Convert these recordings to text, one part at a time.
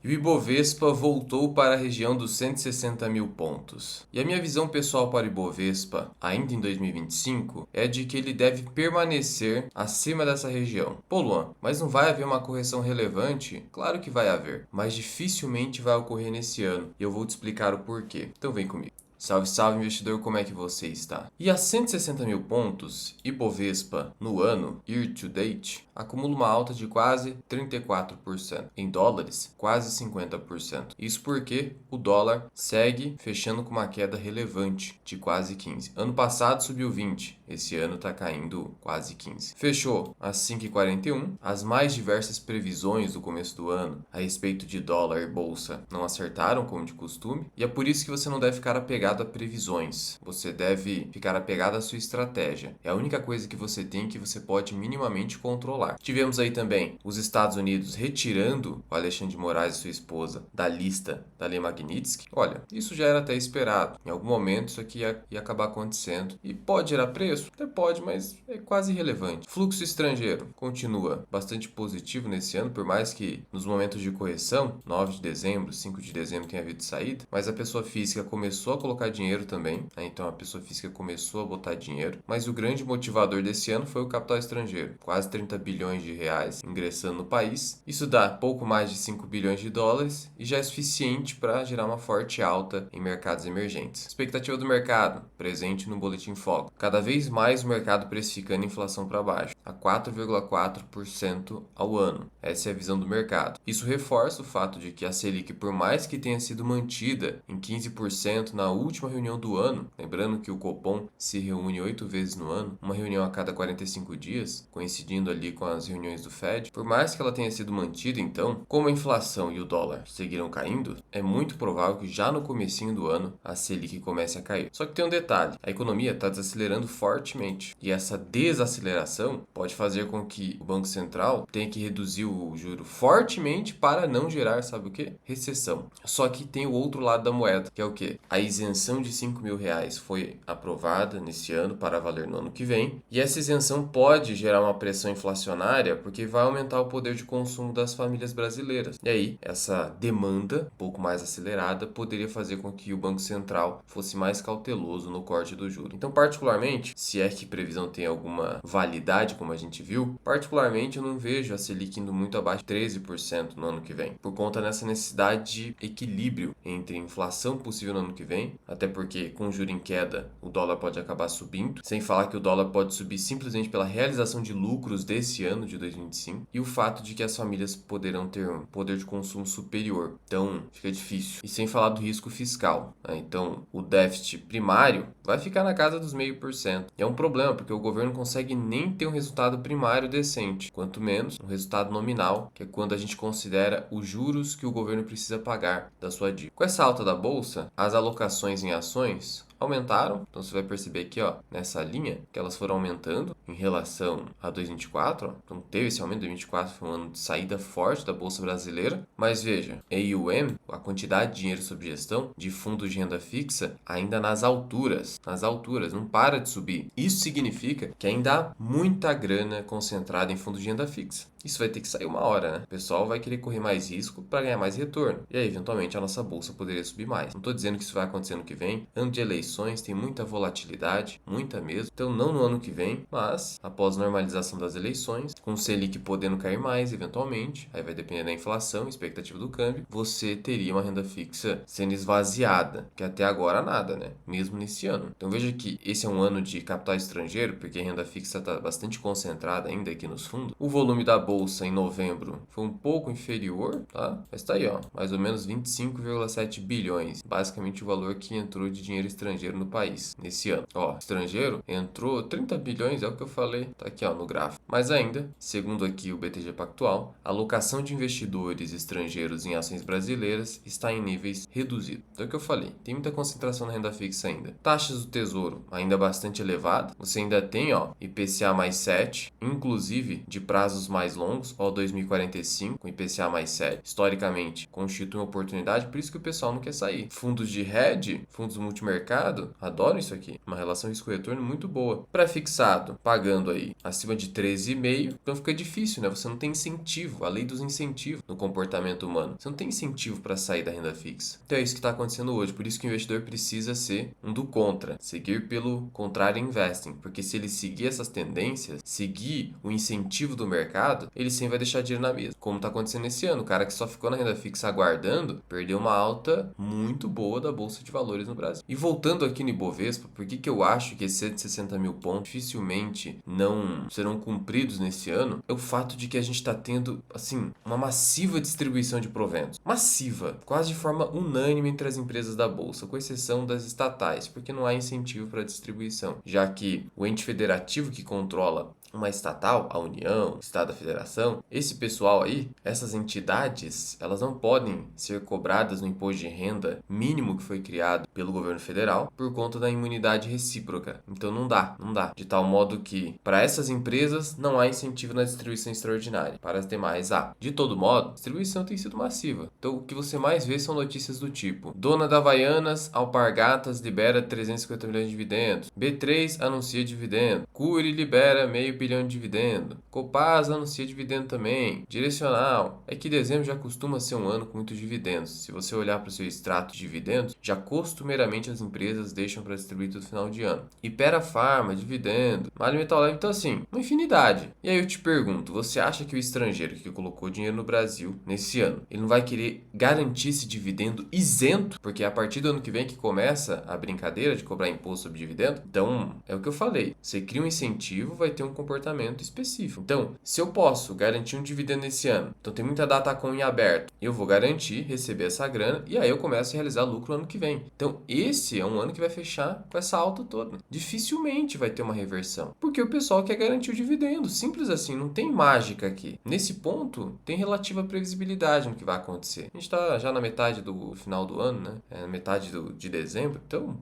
E o Ibovespa voltou para a região dos 160 mil pontos. E a minha visão pessoal para o Ibovespa, ainda em 2025, é de que ele deve permanecer acima dessa região. Pô, Luan, mas não vai haver uma correção relevante? Claro que vai haver, mas dificilmente vai ocorrer nesse ano. E eu vou te explicar o porquê. Então vem comigo. Salve, salve investidor, como é que você está? E a 160 mil pontos, Ibovespa, no ano, year to date, acumula uma alta de quase 34%. Em dólares, quase 50%. Isso porque o dólar segue fechando com uma queda relevante de quase 15%. Ano passado subiu 20%, esse ano está caindo quase 15%. Fechou às 5h41, as mais diversas previsões do começo do ano a respeito de dólar e bolsa não acertaram, como de costume, e é por isso que você não deve ficar apegado a previsões. Você deve ficar apegado à sua estratégia. É a única coisa que você tem que você pode minimamente controlar. Tivemos aí também os Estados Unidos retirando o Alexandre de Moraes e sua esposa da lista da Lei Magnitsky. Olha, isso já era até esperado. Em algum momento isso aqui ia acabar acontecendo. E pode gerar preço? Até pode, mas é quase irrelevante. Fluxo estrangeiro continua bastante positivo nesse ano, por mais que nos momentos de correção, 9 de dezembro, 5 de dezembro tenha havido saída, mas a pessoa física começou a colocar dinheiro também, né? Então a pessoa física começou a botar dinheiro, mas o grande motivador desse ano foi o capital estrangeiro, quase 30 bilhões de reais ingressando no país. Isso dá pouco mais de 5 bilhões de dólares e já é suficiente para gerar uma forte alta em mercados emergentes. Expectativa do mercado, presente no Boletim Foco. Cada vez mais o mercado precificando a inflação para baixo, a 4,4% ao ano. Essa é a visão do mercado. Isso reforça o fato de que a Selic, por mais que tenha sido mantida em 15% na última reunião do ano, lembrando que o Copom se reúne 8 vezes no ano, uma reunião a cada 45 dias, coincidindo ali com as reuniões do Fed, por mais que ela tenha sido mantida, então, como a inflação e o dólar seguiram caindo, é muito provável que já no comecinho do ano a Selic comece a cair. Só que tem um detalhe, a economia está desacelerando fortemente, e essa desaceleração pode fazer com que o Banco Central tenha que reduzir o juro fortemente para não gerar, sabe o quê? Recessão. Só que tem o outro lado da moeda, que é o quê? A isenção de 5 mil reais foi aprovada nesse ano para valer no ano que vem, e essa isenção pode gerar uma pressão inflacionária porque vai aumentar o poder de consumo das famílias brasileiras. E aí, essa demanda, um pouco mais acelerada, poderia fazer com que o Banco Central fosse mais cauteloso no corte do juro. Então, particularmente, se é que previsão tem alguma validade, como a gente viu, particularmente eu não vejo a Selic indo muito abaixo de 13% no ano que vem, por conta dessa necessidade de equilíbrio entre inflação possível no ano que vem, até porque com o juro em queda o dólar pode acabar subindo, sem falar que o dólar pode subir simplesmente pela realização de lucros desse ano de 2025 e o fato de que as famílias poderão ter um poder de consumo superior, então fica difícil. E sem falar do risco fiscal, né? Então o déficit primário vai ficar na casa dos 0,5%. E é um problema porque o governo não consegue nem ter um resultado primário decente, quanto menos um resultado nominal, que é quando a gente considera os juros que o governo precisa pagar da sua dívida. Com essa alta da bolsa, as alocações em ações aumentaram, então você vai perceber aqui, ó, nessa linha, que elas foram aumentando em relação a 2024, ó. Então teve esse aumento, 2024 foi um ano de saída forte da Bolsa Brasileira, mas veja, AUM, a quantidade de dinheiro sob gestão de fundos de renda fixa, ainda nas alturas, não para de subir. Isso significa que ainda há muita grana concentrada em fundos de renda fixa. Isso vai ter que sair uma hora, né? O pessoal vai querer correr mais risco para ganhar mais retorno. E aí, eventualmente, a nossa bolsa poderia subir mais. Não estou dizendo que isso vai acontecer no que vem. Ano de eleições tem muita volatilidade, muita mesmo. Então, não no ano que vem, mas após a normalização das eleições, com o Selic podendo cair mais, eventualmente, aí vai depender da inflação, expectativa do câmbio, você teria uma renda fixa sendo esvaziada, que até agora nada, né? Mesmo nesse ano. Então, veja que esse é um ano de capital estrangeiro, porque a renda fixa está bastante concentrada ainda aqui nos fundos. O volume da bolsa em novembro foi um pouco inferior, tá? Mas tá aí, ó, mais ou menos 25,7 bilhões, basicamente o valor que entrou de dinheiro estrangeiro no país nesse ano. Ó, estrangeiro entrou 30 bilhões, é o que eu falei, tá aqui, ó, no gráfico. Mas ainda, segundo aqui o BTG Pactual, a alocação de investidores estrangeiros em ações brasileiras está em níveis reduzidos. Então é o que eu falei, tem muita concentração na renda fixa ainda. Taxas do Tesouro ainda bastante elevadas, você ainda tem, ó, IPCA mais 7, inclusive de prazos mais longos, ó 2045, com IPCA mais sério, historicamente, constitui uma oportunidade, por isso que o pessoal não quer sair. Fundos de hedge, fundos multimercado, adoram isso aqui. Uma relação risco-retorno muito boa. Pré-fixado, pagando aí acima de 13,5, então fica difícil, né? Você não tem incentivo, a lei dos incentivos no comportamento humano. Você não tem incentivo para sair da renda fixa. Então é isso que está acontecendo hoje, por isso que o investidor precisa ser um do contra, seguir pelo contrário investing, porque se ele seguir essas tendências, seguir o incentivo do mercado, ele sempre vai deixar dinheiro na mesa. Como está acontecendo esse ano, o cara que só ficou na renda fixa aguardando, perdeu uma alta muito boa da Bolsa de Valores no Brasil. E voltando aqui no Ibovespa, por que eu acho que esses 160 mil pontos dificilmente não serão cumpridos nesse ano? É o fato de que a gente está tendo, assim, uma massiva distribuição de proventos. Massiva, quase de forma unânime entre as empresas da Bolsa, com exceção das estatais, porque não há incentivo para distribuição, já que o ente federativo que controla uma estatal, a União, o Estado da Federação, esse pessoal aí, essas entidades, elas não podem ser cobradas no imposto de renda mínimo que foi criado pelo governo federal por conta da imunidade recíproca. Então não dá. De tal modo que para essas empresas não há incentivo na distribuição extraordinária. Para as demais há. De todo modo, a distribuição tem sido massiva. Então o que você mais vê são notícias do tipo: dona da Havaianas, Alpargatas libera 350 milhões de dividendos. B3 anuncia dividendo. Cury libera meio bilhão de dividendo. Copasa anuncia dividendo também. Direcional. É que dezembro já costuma ser um ano com muitos dividendos. Se você olhar para o seu extrato de dividendos, já costumeiramente as empresas deixam para distribuir todo final de ano. Ipera Pharma, dividendo. Vale Metal Leve, então assim, uma infinidade. E aí eu te pergunto, você acha que o estrangeiro que colocou dinheiro no Brasil nesse ano, ele não vai querer garantir esse dividendo isento? Porque é a partir do ano que vem que começa a brincadeira de cobrar imposto sobre dividendo. Então, é o que eu falei. Você cria um incentivo, vai ter um comportamento específico. Então, se eu posso garantir um dividendo esse ano, então tem muita data com em aberto, eu vou garantir receber essa grana e aí eu começo a realizar lucro no ano que vem. Então, esse é um ano que vai fechar com essa alta toda. Dificilmente vai ter uma reversão, porque o pessoal quer garantir o dividendo. Simples assim, não tem mágica aqui. Nesse ponto, tem relativa previsibilidade no que vai acontecer. A gente está já na metade do final do ano, né? Na metade de dezembro, então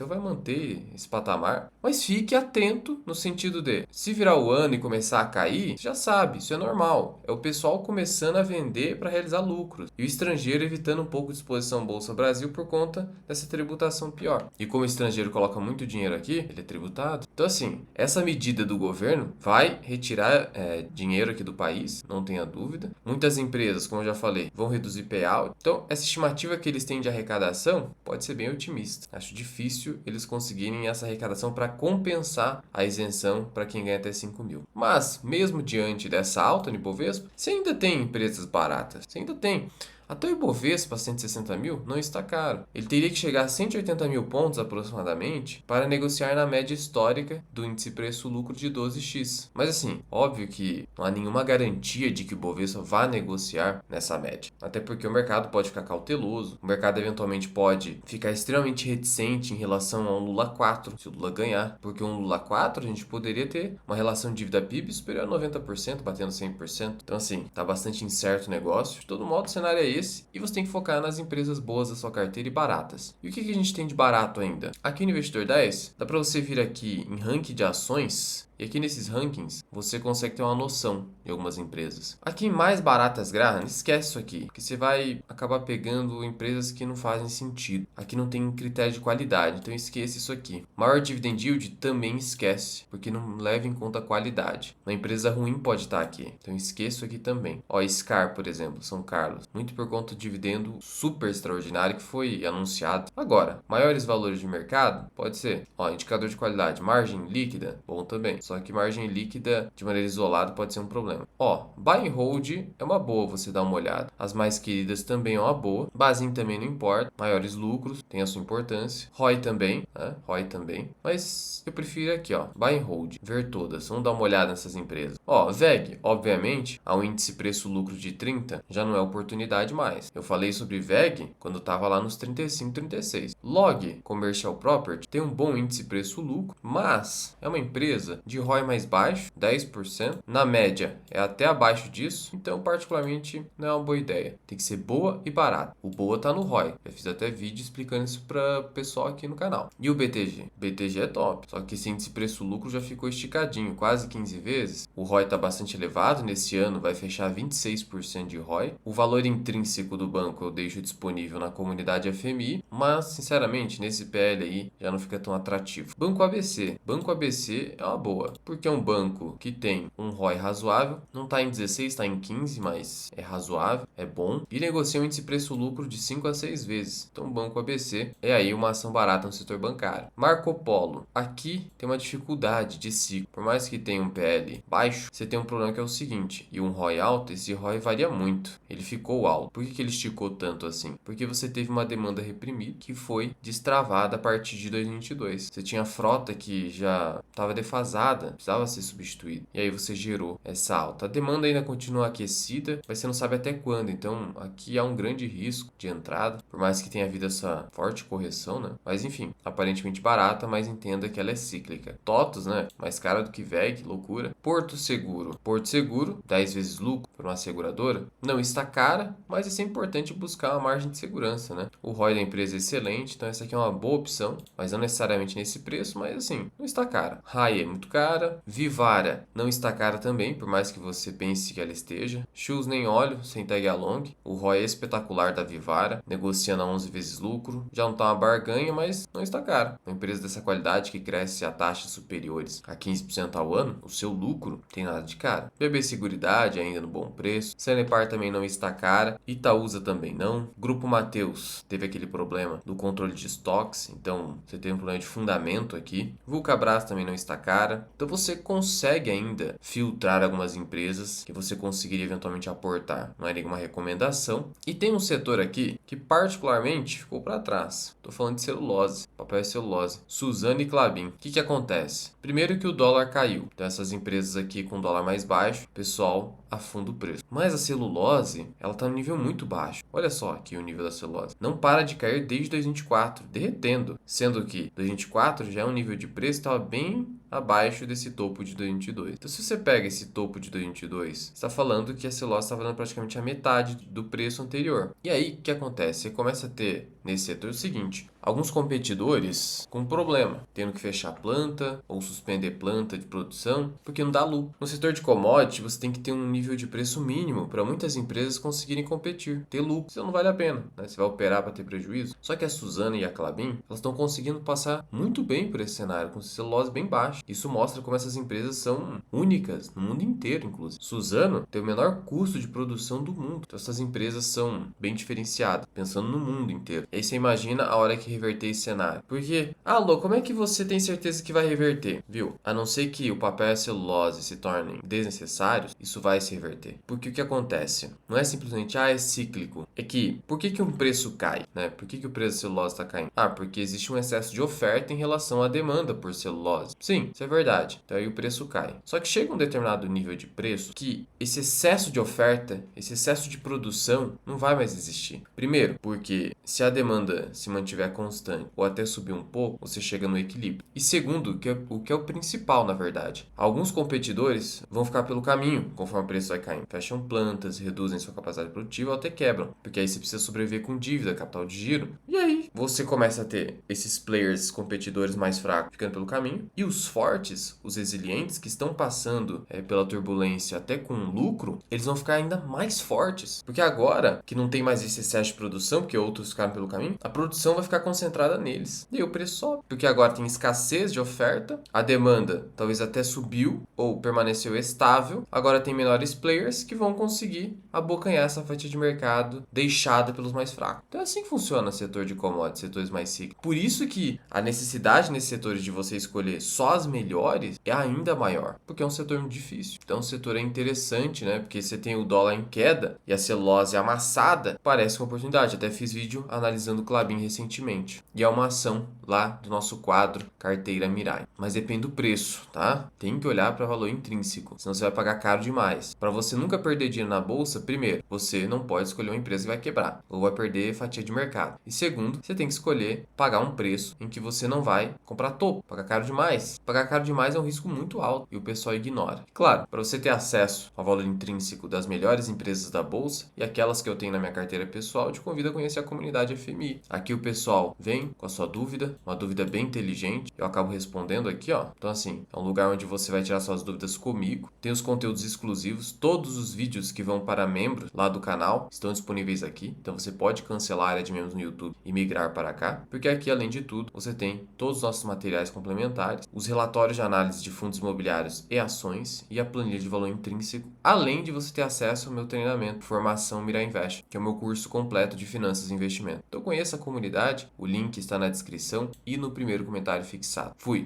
vai manter esse patamar. Mas fique atento no sentido de, se virar o ano e começar a cair, já sabe, isso é normal. É o pessoal começando a vender para realizar lucros. E o estrangeiro evitando um pouco de exposição Bolsa Brasil por conta dessa tributação pior. E como o estrangeiro coloca muito dinheiro aqui, ele é tributado. Então assim, essa medida do governo vai retirar dinheiro aqui do país, não tenha dúvida. Muitas empresas, como eu já falei, vão reduzir payout. Então essa estimativa que eles têm de arrecadação pode ser bem otimista. Acho difícil eles conseguirem essa arrecadação para compensar a isenção para quem ganha até 5 mil. Mas, mesmo diante dessa alta no Ibovespa, você ainda tem empresas baratas. Você ainda tem. Até o Ibovespa 160 mil não está caro. Ele teria que chegar a 180 mil pontos aproximadamente para negociar na média histórica do índice preço-lucro de 12x. Mas assim, óbvio que não há nenhuma garantia de que o Ibovespa vá negociar nessa média. Até porque o mercado pode ficar cauteloso, o mercado eventualmente pode ficar extremamente reticente em relação a um Lula 4, se o Lula ganhar. Porque um Lula 4 a gente poderia ter uma relação dívida PIB superior a 90%, batendo 100%. Então assim, está bastante incerto o negócio. De todo modo, o cenário é esse. E você tem que focar nas empresas boas da sua carteira e baratas. E o que a gente tem de barato ainda? Aqui no Investidor 10, dá para você vir aqui em ranking de ações. E aqui nesses rankings, você consegue ter uma noção de algumas empresas. Aqui em mais baratas Graham, esquece isso aqui, porque você vai acabar pegando empresas que não fazem sentido. Aqui não tem critério de qualidade, então esqueça isso aqui. Maior dividend yield também esquece, porque não leva em conta a qualidade. Uma empresa ruim pode estar aqui, então esqueça aqui também. Ó, Scar, por exemplo, São Carlos, muito por conta do dividendo super extraordinário que foi anunciado. Agora, maiores valores de mercado, pode ser. Ó, indicador de qualidade, margem líquida, bom também. Só que margem líquida de maneira isolada pode ser um problema. Ó, buy and hold é uma boa você dar uma olhada. As mais queridas também é uma boa. Basin também não importa. Maiores lucros tem a sua importância. ROI também, né? ROI também. Mas eu prefiro aqui, ó, buy and hold, ver todas. Vamos dar uma olhada nessas empresas. Ó, VEG, obviamente, ao índice preço-lucro de 30 já não é oportunidade mais. Eu falei sobre VEG quando estava lá nos 35, 36. Log, Commercial Property, tem um bom índice preço-lucro, mas é uma empresa de ROI mais baixo, 10%. Na média, é até abaixo disso. Então, particularmente, não é uma boa ideia. Tem que ser boa e barata. O boa tá no ROI. Já fiz até vídeo explicando isso para o pessoal aqui no canal. E o BTG? BTG é top. Só que esse índice preço-lucro já ficou esticadinho, quase 15 vezes. O ROI está bastante elevado. Nesse ano vai fechar 26% de ROI. O valor intrínseco do banco eu deixo disponível na comunidade FMI. Mas, sinceramente, nesse PL aí já não fica tão atrativo. Banco ABC. Banco ABC é uma boa. Porque é um banco que tem um ROI razoável. Não está em 16, está em 15, mas é razoável, é bom. E negocia um índice preço-lucro de 5 a 6 vezes. Então, o Banco ABC é aí uma ação barata no setor bancário. Marco Polo. Aqui tem uma dificuldade de ciclo. Por mais que tenha um PL baixo, você tem um problema que é o seguinte. E um ROI alto, esse ROI varia muito. Ele ficou alto. Por que ele esticou tanto assim? Porque você teve uma demanda reprimida que foi destravada a partir de 2022. Você tinha frota que já estava defasada, precisava ser substituída. E aí você gerou essa alta. A demanda ainda continua aquecida, mas você não sabe até quando. Então, aqui há um grande risco de entrada, por mais que tenha havido essa forte correção, né? Mas enfim, aparentemente barata, mas entenda que ela é cíclica. TOTUS, né? Mais cara do que VEG, loucura. Porto Seguro. Porto Seguro, 10 vezes lucro para uma seguradora, não está cara, mas é sempre importante buscar uma margem de segurança, né? O ROI da empresa é excelente, então essa aqui é uma boa opção, mas não necessariamente nesse preço, mas assim, não está cara. Raia é muito cara. Vivara não está cara também, por mais que você pense que ela esteja. Shoes nem óleo, sem tag along. O ROI é espetacular da Vivara, negociando a 11 vezes lucro. Já não está uma barganha, mas não está cara. Uma empresa dessa qualidade que cresce a taxas superiores a 15% ao ano, o seu lucro tem nada de cara. BB Seguridade ainda no bom preço. Sanepar também não está cara. Itaúsa também não. Grupo Mateus teve aquele problema do controle de estoques, então você tem um problema de fundamento aqui. Vulcabras também não está cara. Então você consegue ainda filtrar algumas empresas que você conseguiria eventualmente aportar. Não é nenhuma recomendação. E tem um setor aqui que particularmente ficou para trás. Estou falando de celulose, papel e celulose. Suzano e Klabin. O que acontece? Primeiro que o dólar caiu. Então essas empresas aqui com dólar mais baixo, o pessoal afunda o preço. Mas a celulose, ela está no nível muito baixo. Olha só aqui o nível da celulose. Não para de cair desde 2024, derretendo. Sendo que 2024 já é um nível de preço que estava bem abaixo desse topo de 2022. Então, se você pega esse topo de 2022, está falando que a celulose está valendo praticamente a metade do preço anterior. E aí, o que acontece? Você começa a ter nesse setor o seguinte: alguns competidores com problema, tendo que fechar planta ou suspender planta de produção porque não dá lucro. No setor de commodity, você tem que ter um nível de preço mínimo para muitas empresas conseguirem competir, ter lucro. Isso não vale a pena, né? Você vai operar para ter prejuízo. Só que a Suzano e a Klabin, elas estão conseguindo passar muito bem por esse cenário, com celulose bem baixa. Isso mostra como essas empresas são únicas no mundo inteiro, inclusive. Suzano tem o menor custo de produção do mundo. Então essas empresas são bem diferenciadas, pensando no mundo inteiro. E aí você imagina a hora que reverter esse cenário. Porque, alô, como é que você tem certeza que vai reverter? Viu? A não ser que o papel e a celulose se tornem desnecessários, isso vai se reverter. Porque o que acontece? Não é simplesmente, é cíclico. É que, por que um preço cai? Né? Por que o preço da celulose está caindo? Porque existe um excesso de oferta em relação à demanda por celulose. Sim, isso é verdade. Então aí o preço cai. Só que chega um determinado nível de preço que esse excesso de oferta, esse excesso de produção não vai mais existir. Primeiro, porque se a demanda se mantiver constante ou até subir um pouco, você chega no equilíbrio. E segundo, o que é o principal, na verdade, alguns competidores vão ficar pelo caminho conforme o preço vai caindo. Fecham plantas, reduzem sua capacidade produtiva ou até quebram, porque aí você precisa sobreviver com dívida, capital de giro. E aí você começa a ter esses players competidores mais fracos ficando pelo caminho e os fortes, os resilientes que estão passando pela turbulência até com lucro, eles vão ficar ainda mais fortes, porque agora que não tem mais esse excesso de produção, porque outros ficaram pelo caminho, a produção vai ficar concentrada neles. E aí o preço sobe, porque agora tem escassez de oferta, a demanda talvez até subiu ou permaneceu estável, agora tem menores players que vão conseguir abocanhar essa fatia de mercado deixada pelos mais fracos. Então é assim que funciona o setor de commodities, setores mais cíclicos. Por isso que a necessidade nesses setores de você escolher só as melhores é ainda maior, porque é um setor muito difícil. Então o setor é interessante, né? Porque você tem o dólar em queda e a celulose amassada, parece uma oportunidade. Até fiz vídeo analisando o Klabin recentemente. inteligente. E é uma ação lá do nosso quadro Carteira Mirai. Mas depende do preço, tá? Tem que olhar para valor intrínseco, senão você vai pagar caro demais. Para você nunca perder dinheiro na bolsa, primeiro, você não pode escolher uma empresa que vai quebrar ou vai perder fatia de mercado. E segundo, você tem que escolher pagar um preço em que você não vai comprar topo, pagar caro demais. Pagar caro demais é um risco muito alto e o pessoal ignora. Claro, para você ter acesso ao valor intrínseco das melhores empresas da bolsa e aquelas que eu tenho na minha carteira pessoal, eu te convido a conhecer a comunidade FMI. Aqui o pessoal vem com a sua dúvida, uma dúvida bem inteligente, eu acabo respondendo aqui, ó. Então assim, é um lugar onde você vai tirar suas dúvidas comigo. Tem os conteúdos exclusivos, todos os vídeos que vão para membros lá do canal estão disponíveis aqui. Então você pode cancelar a área de membros no YouTube e migrar para cá, porque aqui, além de tudo, você tem todos os nossos materiais complementares, os relatórios de análise de fundos imobiliários e ações e a planilha de valor intrínseco, além de você ter acesso ao meu treinamento Formação Mirai Invest, que é o meu curso completo de finanças e investimento. Então conheça a comunidade, o link está na descrição e no primeiro comentário fixado. Fui!